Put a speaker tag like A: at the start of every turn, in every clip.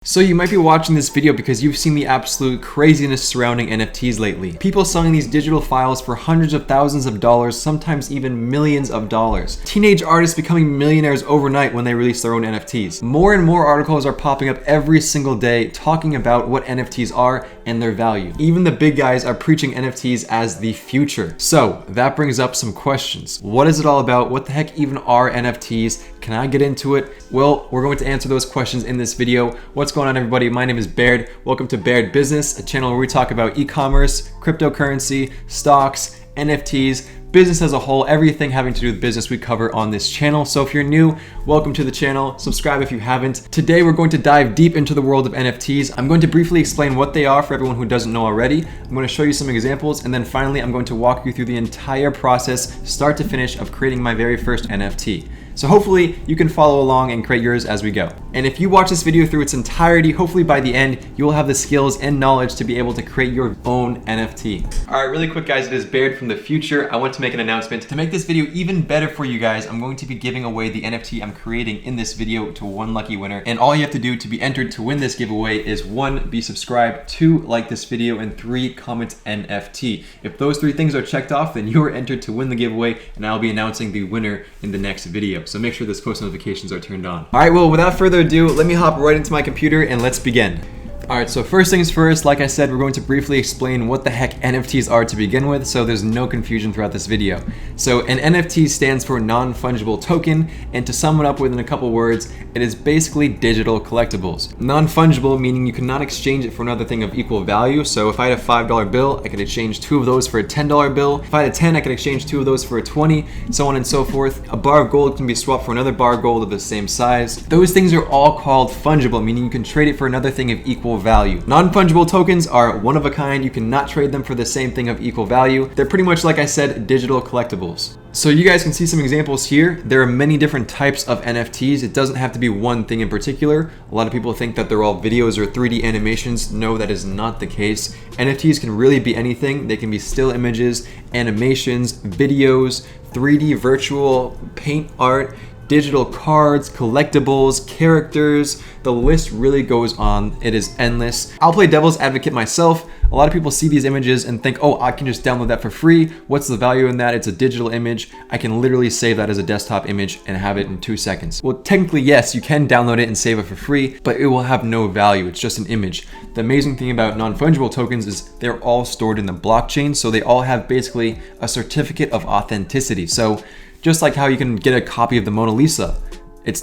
A: So you might be watching this video because you've seen the absolute craziness surrounding NFTs lately. People selling these digital files for hundreds of thousands of dollars, sometimes even millions of dollars. Teenage artists becoming millionaires overnight when they release their own NFTs. More and more articles are popping up every single day talking about what NFTs are and their value. Even the big guys are preaching NFTs as the future. So that brings up some questions. What is it all about? What the heck even are NFTs? Can I get into it? Well, we're going to answer those questions in this video. What's going on, everybody? My name is Baird. Welcome to Baird Business, a channel where we talk about e-commerce, cryptocurrency, stocks, NFTs, business as a whole, everything having to do with business we cover on this channel. So if you're new, welcome to the channel. Subscribe if you haven't. Today, we're going to dive deep into the world of NFTs. I'm going to briefly explain what they are for everyone who doesn't know already. I'm going to show you some examples, and then finally, I'm going to walk you through the entire process, start to finish, of creating my very first NFT. So hopefully you can follow along and create yours as we go. And if you watch this video through its entirety, hopefully by the end, you will have the skills and knowledge to be able to create your own NFT. All right, really quick guys, it is Baird from the future. I want to make an announcement. To make this video even better for you guys, I'm going to be giving away the NFT I'm creating in this video to one lucky winner. And all you have to do to be entered to win this giveaway is 1, be subscribed, 2, like this video, and 3, comment NFT. If those 3 things are checked off, then you are entered to win the giveaway, and I'll be announcing the winner in the next video. So make sure those post notifications are turned on. All right, well, without further ado, let me hop right into my computer and let's begin. All right, so first things first, like I said, we're going to briefly explain what the heck NFTs are to begin with, so there's no confusion throughout this video. So an NFT stands for non-fungible token, and to sum it up within a couple words, it is basically digital collectibles. Non-fungible meaning you cannot exchange it for another thing of equal value. So if I had a $5 bill, I could exchange 2 of those for a $10 bill. If I had a 10, I could exchange 2 of those for a 20, so on and so forth. A bar of gold can be swapped for another bar of gold of the same size. Those things are all called fungible, meaning you can trade it for another thing of equal value. Non-fungible tokens are one of a kind. You cannot trade them for the same thing of equal value. They're pretty much, like I said, digital collectibles. So you guys can see some examples here. There are many different types of NFTs. It doesn't have to be one thing in particular. A lot of people think that they're all videos or 3D animations. No, that is not the case. NFTs can really be anything. They can be still images, animations, videos, 3D virtual paint art, digital cards, collectibles, characters. The list really goes on. It is endless. I'll play devil's advocate myself. A lot of people see these images and think, oh, I can just download that for free. What's the value in that? It's a digital image. I can literally save that as a desktop image and have it in 2 seconds. Well, technically, yes, you can download it and save it for free, but it will have no value. It's just an image. The amazing thing about non-fungible tokens is they're all stored in the blockchain, so they all have basically a certificate of authenticity. So just like how you can get a copy of the Mona Lisa, it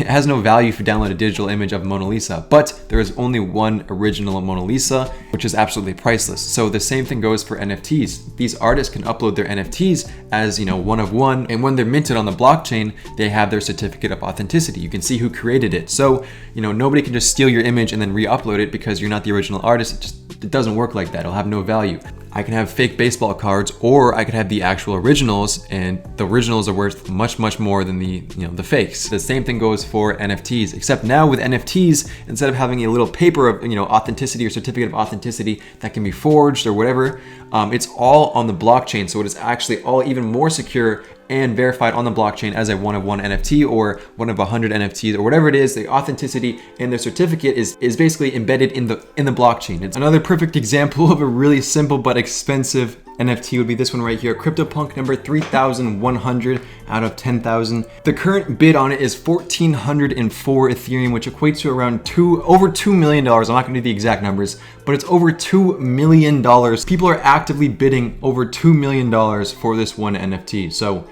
A: has no value if you download a digital image of Mona Lisa, but there is only one original Mona Lisa, which is absolutely priceless. So the same thing goes for NFTs. These artists can upload their NFTs as, one of one, and when they're minted on the blockchain, they have their certificate of authenticity. You can see who created it. So, nobody can just steal your image and then re-upload it because you're not the original artist. It doesn't work like that. It'll have no value. I can have fake baseball cards, or I could have the actual originals, and the originals are worth much, much more than the fakes. The same thing goes for NFTs, except now with NFTs, instead of having a little paper of authenticity or certificate of authenticity that can be forged or whatever, it's all on the blockchain. So it is actually all even more secure and verified on the blockchain as a one-of-one NFT or one of 100 NFTs or whatever it is. The authenticity in the certificate is basically embedded in the blockchain. It's another perfect example of a really simple but expensive NFT would be this one right here, CryptoPunk number 3,100 out of 10,000. The current bid on it is 1,404 Ethereum, which equates to around over $2 million. I'm not gonna do the exact numbers, but it's over $2 million. People are actively bidding over $2 million for this one NFT. So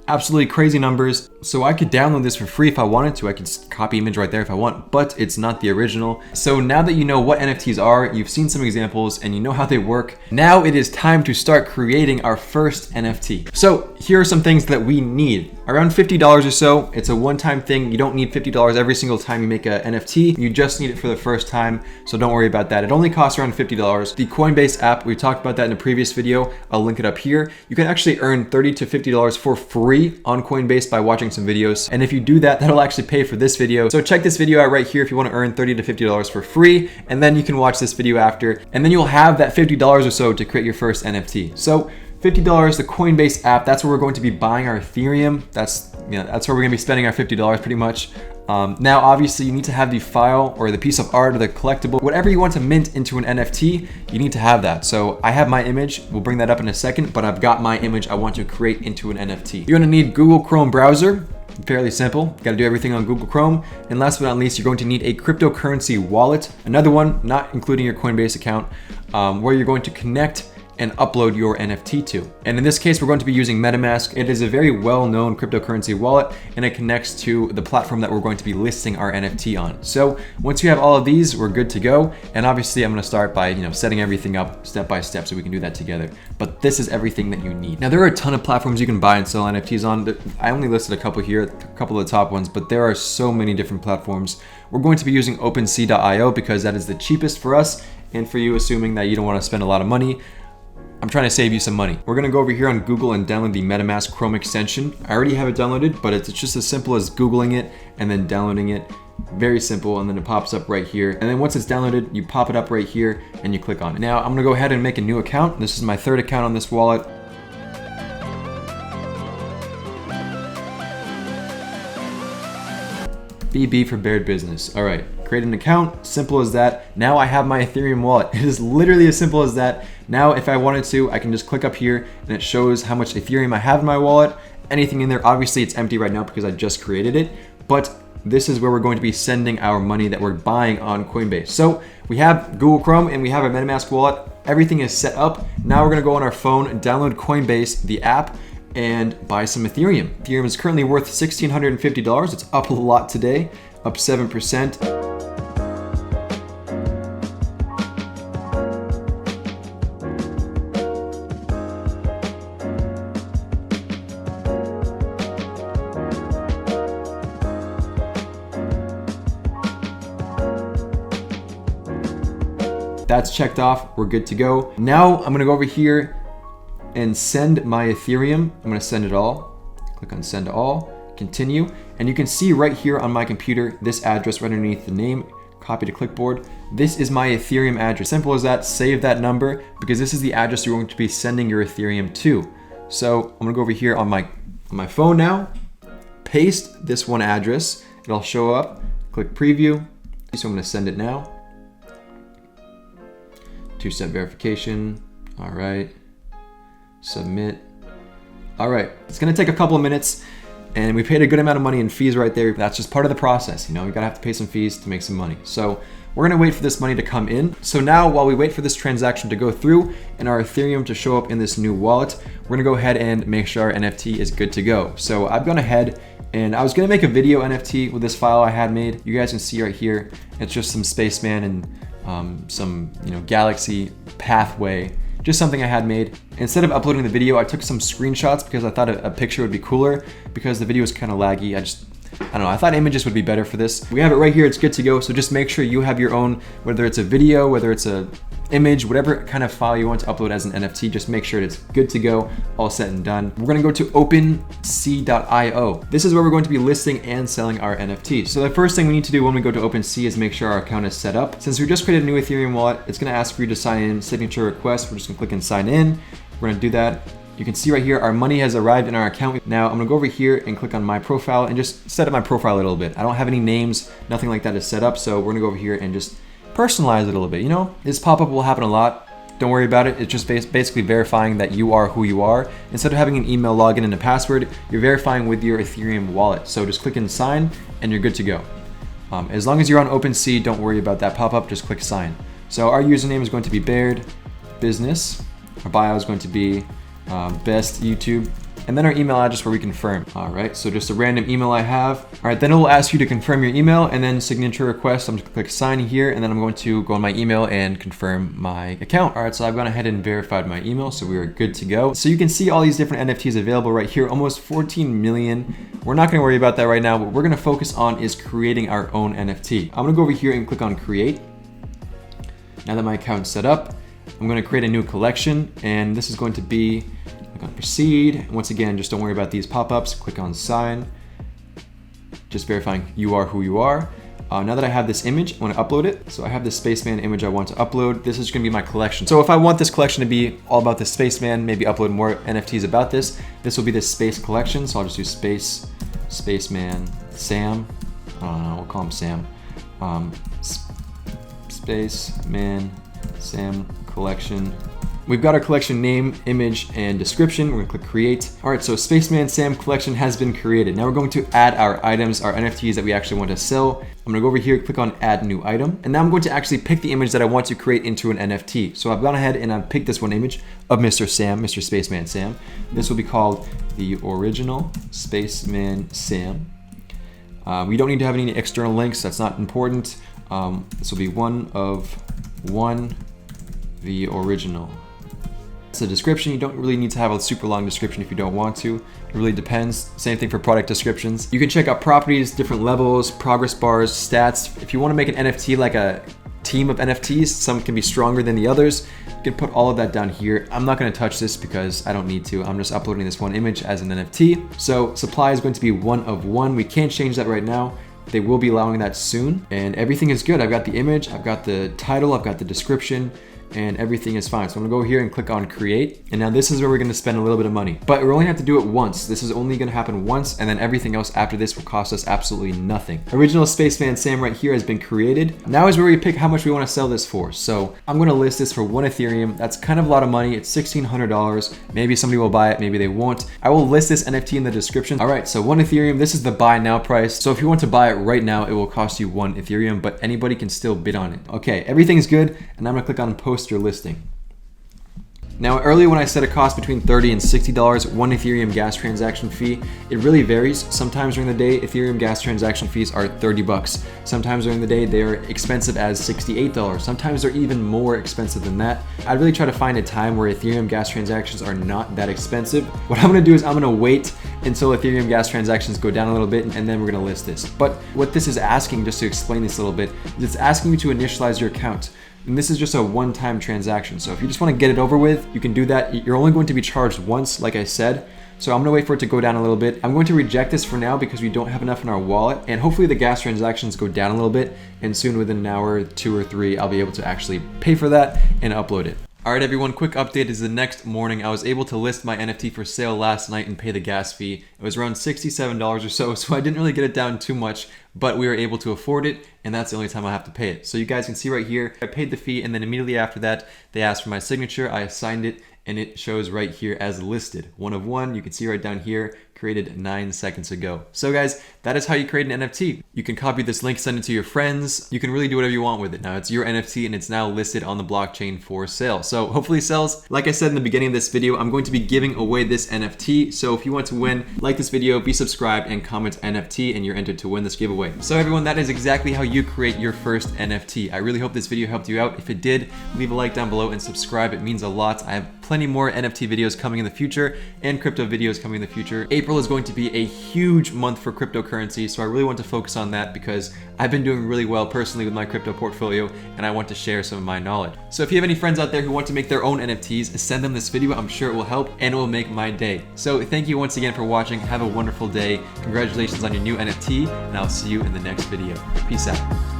A: absolutely crazy numbers. So I could download this for free if I wanted to. I could copy image right there if I want, but it's not the original. So now that you know what NFTs are, you've seen some examples and you know how they work, now it is time to start creating our first NFT. So here are some things that we need. Around $50 or so. It's a one-time thing. You don't need $50 every single time you make an NFT. You just need it for the first time, so don't worry about that. It only costs around $50. The Coinbase app, we talked about that in a previous video. I'll link it up here. You can actually earn $30 to $50 for free on Coinbase by watching some videos. And if you do that, that'll actually pay for this video. So check this video out right here if you want to earn $30 to $50 for free, and then you can watch this video after, and then you'll have that $50 or so to create your first NFT. So $50, the Coinbase app, that's where we're going to be buying our Ethereum. That's where we're gonna be spending our $50 pretty much. Now, obviously, you need to have the file or the piece of art or the collectible, whatever you want to mint into an NFT, you need to have that. So I have my image, we'll bring that up in a second, but I've got my image I want to create into an NFT. You're gonna need Google Chrome browser, fairly simple. Got to do everything on Google Chrome. And last but not least, you're going to need a cryptocurrency wallet. Another one, not including your Coinbase account, where you're going to connect and upload your NFT to. And in this case, we're going to be using MetaMask. It is a very well-known cryptocurrency wallet, and it connects to the platform that we're going to be listing our NFT on. So once you have all of these, we're good to go. And obviously I'm gonna start by setting everything up step by step so we can do that together. But this is everything that you need. Now, there are a ton of platforms you can buy and sell NFTs on. I only listed a couple here, a couple of the top ones, but there are so many different platforms. We're going to be using Opensea.io because that is the cheapest for us and for you, assuming that you don't want to spend a lot of money. I'm trying to save you some money. We're gonna go over here on Google and download the MetaMask Chrome extension. I already have it downloaded, but it's just as simple as Googling it and then downloading it. Very simple, and then it pops up right here. And then once it's downloaded, you pop it up right here and you click on it. Now, I'm gonna go ahead and make a new account. This is my third account on this wallet. BB for Baird Business. All right, create an account, simple as that. Now I have my Ethereum wallet. It is literally as simple as that. Now, if I wanted to, I can just click up here and it shows how much Ethereum I have in my wallet. Anything in there, obviously it's empty right now because I just created it, but this is where we're going to be sending our money that we're buying on Coinbase. So we have Google Chrome and we have our MetaMask wallet. Everything is set up. Now we're gonna go on our phone and download Coinbase, the app, and buy some Ethereum. Ethereum is currently worth $1,650. It's up a lot today, up 7%. That's checked off, we're good to go. Now I'm gonna go over here and send my Ethereum. I'm gonna send it all. Click on send all, continue. And you can see right here on my computer, this address right underneath the name, copy to clipboard. This is my Ethereum address. Simple as that, save that number because this is the address you're going to be sending your Ethereum to. So I'm gonna go over here on my phone now, paste this one address. It'll show up, click preview. So I'm gonna send it now. Two-step verification, all right. Submit. All right, it's gonna take a couple of minutes and we paid a good amount of money in fees right there. That's just part of the process, you gotta have to pay some fees to make some money. So we're gonna wait for this money to come in. So now while we wait for this transaction to go through and our Ethereum to show up in this new wallet, we're gonna go ahead and make sure our NFT is good to go. So I've gone ahead and I was gonna make a video NFT with this file I had made. You guys can see right here, it's just some spaceman and some galaxy pathway, just something I had made. Instead of uploading the video, I took some screenshots because I thought a picture would be cooler because the video is kind of laggy. I don't know, I thought images would be better for this. We have it right here, it's good to go. So just make sure you have your own, whether it's a video, whether it's a image, whatever kind of file you want to upload as an NFT, just make sure it's good to go, all set and done. We're gonna go to Opensea.io. This is where we're going to be listing and selling our NFTs. So the first thing we need to do when we go to Opensea is make sure our account is set up. Since we just created a new Ethereum wallet, it's gonna ask for you to sign in, signature request. We're just gonna click and sign in. We're gonna do that. You can see right here, our money has arrived in our account. Now I'm gonna go over here and click on my profile and just set up my profile a little bit. I don't have any names, nothing like that is set up. So we're gonna go over here and just personalize it a little bit. This pop-up will happen a lot. Don't worry about it. It's just basically verifying that you are who you are. Instead of having an email login and a password, you're verifying with your Ethereum wallet. So just click and sign and you're good to go. As long as you're on OpenSea, don't worry about that pop-up, just click sign. So our username is going to be Baird Business. Our bio is going to be best YouTube. And then our email address where we confirm. All right, so just a random email I have. All right, then it will ask you to confirm your email and then signature request. I'm just gonna click sign here and then I'm going to go on my email and confirm my account. All right, so I've gone ahead and verified my email, so we are good to go. So you can see all these different NFTs available right here, almost 14 million. We're not gonna worry about that right now. What we're gonna focus on is creating our own NFT. I'm gonna go over here and click on create. Now that my account's set up, I'm gonna create a new collection and this is going to be on proceed. Once again, just don't worry about these pop-ups. Click on sign. Just verifying you are who you are. Now that I have this image, I want to upload it. So I have this spaceman image I want to upload. This is going to be my collection. So if I want this collection to be all about the spaceman, maybe upload more NFTs about this, this will be the space collection. So I'll just do spaceman Sam. we'll call him Sam. Spaceman Sam collection. We've got our collection name, image, and description. We're gonna click create. All right, so Spaceman Sam collection has been created. Now we're going to add our items, our NFTs that we actually want to sell. I'm gonna go over here, click on add new item. And now I'm going to actually pick the image that I want to create into an NFT. So I've gone ahead and I've picked this one image of Mr. Sam, Mr. Spaceman Sam. This will be called the original Spaceman Sam. We don't need to have any external links, that's not important. This will be one of one, the original. It's a description. You don't really need to have a super long description if you don't want to. It really depends. Same thing for product descriptions. You can check out properties, different levels, progress bars, stats. If you want to make an NFT like a team of NFTs, some can be stronger than the others. You can put all of that down here. I'm not going to touch this because I don't need to. I'm just uploading this one image as an NFT. So supply is going to be one of one. We can't change that right now. They will be allowing that soon, and everything is good. I've got the image, I've got the title, I've got the description, and everything is fine. So I'm gonna go here and click on create. And now this is where we're gonna spend a little bit of money, but we only have to do it once. This is only gonna happen once, and then everything else after this will cost us absolutely nothing. Original Spaceman Sam right here has been created. Now is where we pick how much we wanna sell this for. So I'm gonna list this for 1 Ethereum. That's kind of a lot of money. It's $1,600. Maybe somebody will buy it, maybe they won't. I will list this NFT in the description. All right, so 1 Ethereum, this is the buy now price. So if you want to buy it right now, it will cost you 1 Ethereum, but anybody can still bid on it. Okay, everything's good, and I'm gonna click on post your listing. Now earlier when I said a cost between $30 and $60, 1 Ethereum gas transaction fee, it really varies. Sometimes during the day, Ethereum gas transaction fees are 30 bucks. Sometimes during the day, they are expensive as $68. Sometimes they're even more expensive than that. I really try to find a time where Ethereum gas transactions are not that expensive. What I'm gonna do is I'm gonna wait until Ethereum gas transactions go down a little bit, and then we're gonna list this. But what this is asking, just to explain this a little bit, is it's asking you to initialize your account. And this is just a one-time transaction. So if you just want to get it over with, you can do that. You're only going to be charged once, like I said. So I'm gonna wait for it to go down a little bit. I'm going to reject this for now because we don't have enough in our wallet, and hopefully the gas transactions go down a little bit, and soon within an hour, 2 or 3, I'll be able to actually pay for that and upload it. All right, everyone, quick update is the next morning. I was able to list my NFT for sale last night and pay the gas fee. It was around $67 or so I didn't really get it down too much, but we were able to afford it, and that's the only time I have to pay it. So you guys can see right here, I paid the fee, and then immediately after that, they asked for my signature. I signed it, and it shows right here as listed. 1 of 1, you can see right down here, created 9 seconds ago. So guys, that is how you create an NFT. You can copy this link, send it to your friends. You can really do whatever you want with it. Now it's your NFT and it's now listed on the blockchain for sale. So hopefully it sells. Like I said in the beginning of this video, I'm going to be giving away this NFT. So if you want to win, like this video, be subscribed, and comment NFT, and you're entered to win this giveaway. So everyone, that is exactly how you create your first NFT. I really hope this video helped you out. If it did, leave a like down below and subscribe. It means a lot. I have plenty more NFT videos coming in the future and crypto videos coming in the future. April is going to be a huge month for cryptocurrency, so I really want to focus on that because I've been doing really well personally with my crypto portfolio, and I want to share some of my knowledge. So if you have any friends out there who want to make their own NFTs, send them this video. I'm sure it will help and it will make my day. So thank you once again for watching. Have a wonderful day. Congratulations on your new NFT, and I'll see you in the next video. Peace out.